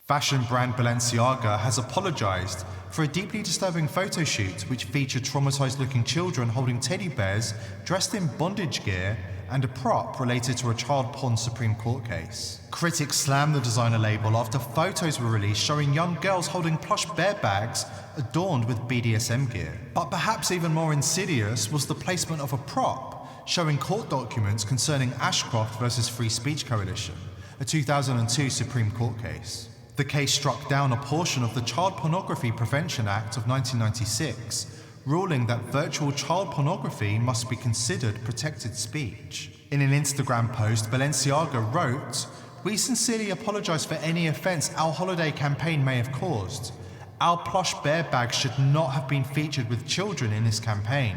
Fashion brand Balenciaga has apologized for a deeply disturbing photo shoot which featured traumatized-looking children holding teddy bears dressed in bondage gear and a prop related to a child porn Supreme Court case. Critics slammed the designer label after photos were released showing young girls holding plush bear bags adorned with BDSM gear. But perhaps even more insidious was the placement of a prop showing court documents concerning Ashcroft versus Free Speech Coalition, a 2002 Supreme Court case. The case struck down a portion of the Child Pornography Prevention Act of 1996, ruling that virtual child pornography must be considered protected speech. In an Instagram post, Balenciaga wrote, "We sincerely apologize for any offense our holiday campaign may have caused. Our plush bear bag should not have been featured with children in this campaign.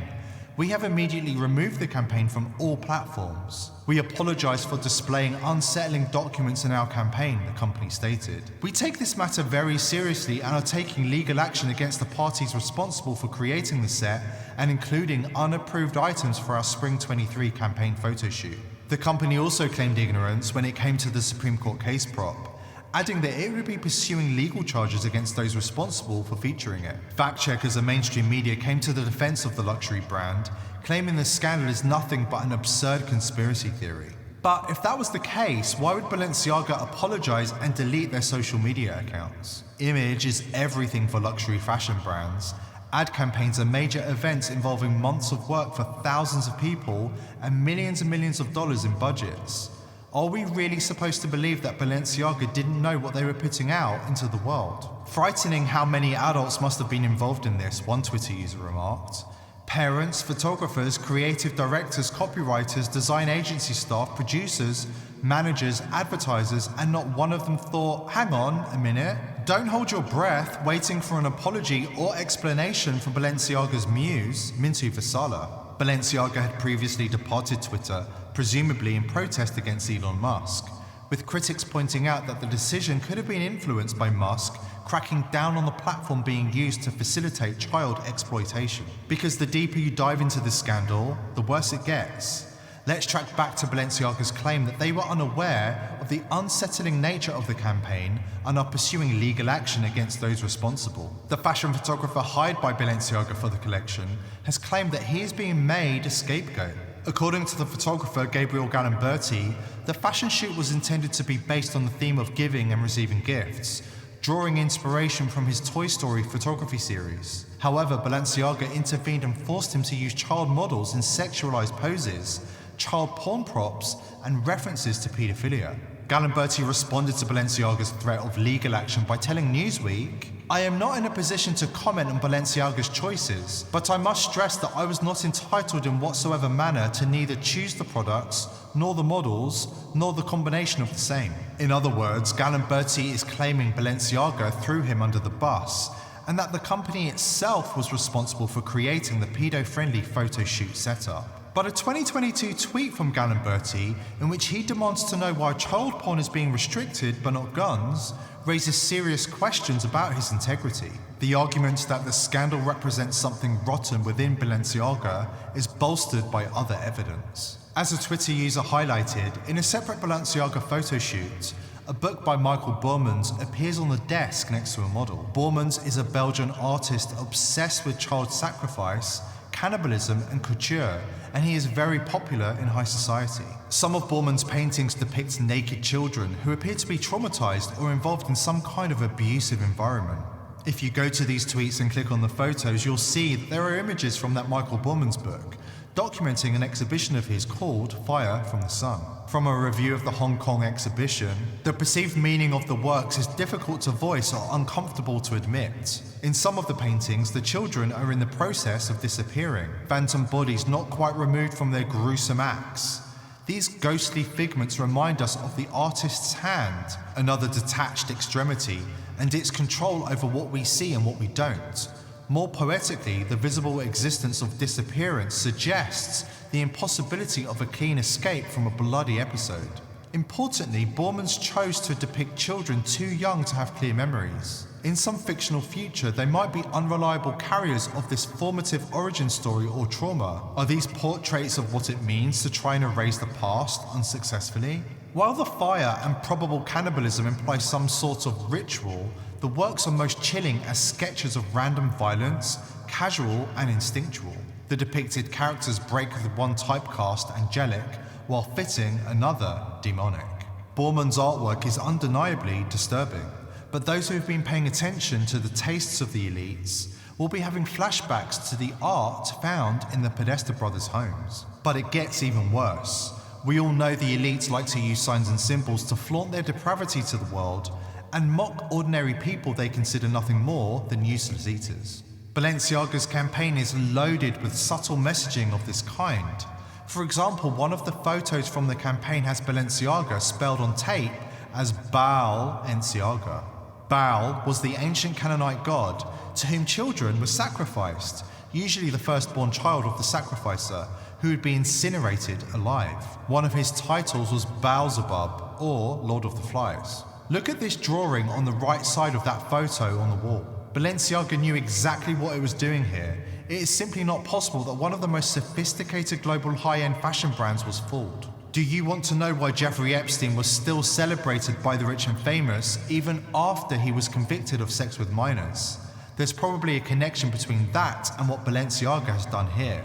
We have immediately removed the campaign from all platforms. We apologize for displaying unsettling documents in our campaign," the company stated. "We take this matter very seriously and are taking legal action against the parties responsible for creating the set and including unapproved items for our Spring 23 campaign photo shoot." The company also claimed ignorance when it came to the Supreme Court case prop, adding that it would be pursuing legal charges against those responsible for featuring it. Fact-checkers and mainstream media came to the defense of the luxury brand, claiming the scandal is nothing but an absurd conspiracy theory. But if that was the case, why would Balenciaga apologize and delete their social media accounts? Image is everything for luxury fashion brands. Ad campaigns are major events involving months of work for thousands of people and millions of dollars in budgets. Are we really supposed to believe that Balenciaga didn't know what they were putting out into the world? Frightening how many adults must have been involved in this, one Twitter user remarked. Parents, photographers, creative directors, copywriters, design agency staff, producers, managers, advertisers, and not one of them thought, hang on a minute, don't hold your breath waiting for an apology or explanation from Balenciaga's muse, Mintu Vasala. Balenciaga had previously departed Twitter, presumably in protest against Elon Musk, with critics pointing out that the decision could have been influenced by Musk cracking down on the platform being used to facilitate child exploitation. Because the deeper you dive into this scandal, the worse it gets. Let's track back to Balenciaga's claim that they were unaware of the unsettling nature of the campaign and are pursuing legal action against those responsible. The fashion photographer hired by Balenciaga for the collection has claimed that he is being made a scapegoat. According to the photographer Gabriel Galimberti, the fashion shoot was intended to be based on the theme of giving and receiving gifts, drawing inspiration from his Toy Story photography series. However, Balenciaga intervened and forced him to use child models in sexualized poses, child porn props, and references to pedophilia. Galimberti responded to Balenciaga's threat of legal action by telling Newsweek, "I am not in a position to comment on Balenciaga's choices, but I must stress that I was not entitled in whatsoever manner to neither choose the products, nor the models, nor the combination of the same." In other words, Galimberti is claiming Balenciaga threw him under the bus, and that the company itself was responsible for creating the pedo-friendly photo shoot setup. But a 2022 tweet from Galimberti, in which he demands to know why child porn is being restricted but not guns, raises serious questions about his integrity. The argument that the scandal represents something rotten within Balenciaga is bolstered by other evidence. As a Twitter user highlighted, in a separate Balenciaga photo shoot, a book by Michael Bormans appears on the desk next to a model. Bormans is a Belgian artist obsessed with child sacrifice, cannibalism, and couture, and he is very popular in high society. Some of Bormans' paintings depict naked children who appear to be traumatized or involved in some kind of abusive environment. If you go to these tweets and click on the photos, you'll see that there are images from that Michael Bormans book, documenting an exhibition of his called Fire from the Sun. From a review of the Hong Kong exhibition, the perceived meaning of the works is difficult to voice or uncomfortable to admit. In some of the paintings, the children are in the process of disappearing, phantom bodies not quite removed from their gruesome acts. These ghostly figments remind us of the artist's hand, another detached extremity, and its control over what we see and what we don't. More poetically, the visible existence of disappearance suggests the impossibility of a clean escape from a bloody episode. Importantly, Bormans chose to depict children too young to have clear memories. In some fictional future, they might be unreliable carriers of this formative origin story or trauma. Are these portraits of what it means to try and erase the past unsuccessfully? While the fire and probable cannibalism imply some sort of ritual, the works are most chilling as sketches of random violence, casual and instinctual. The depicted characters break with one typecast, angelic, while fitting another, demonic. Borman's artwork is undeniably disturbing, but those who have been paying attention to the tastes of the elites will be having flashbacks to the art found in the Podesta brothers' homes. But it gets even worse. We all know the elites like to use signs and symbols to flaunt their depravity to the world and mock ordinary people they consider nothing more than useless eaters. Balenciaga's campaign is loaded with subtle messaging of this kind. For example, one of the photos from the campaign has Balenciaga spelled on tape as Balenciaga. Baal was the ancient Canaanite god to whom children were sacrificed, usually the firstborn child of the sacrificer, who would be incinerated alive. One of his titles was Beelzebub, or Lord of the Flies. Look at this drawing on the right side of that photo on the wall. Balenciaga knew exactly what it was doing here. It is simply not possible that one of the most sophisticated global high-end fashion brands was fooled. Do you want to know why Jeffrey Epstein was still celebrated by the rich and famous even after he was convicted of sex with minors? There's probably a connection between that and what Balenciaga has done here.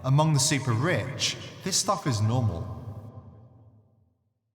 Among the super rich, this stuff is normal.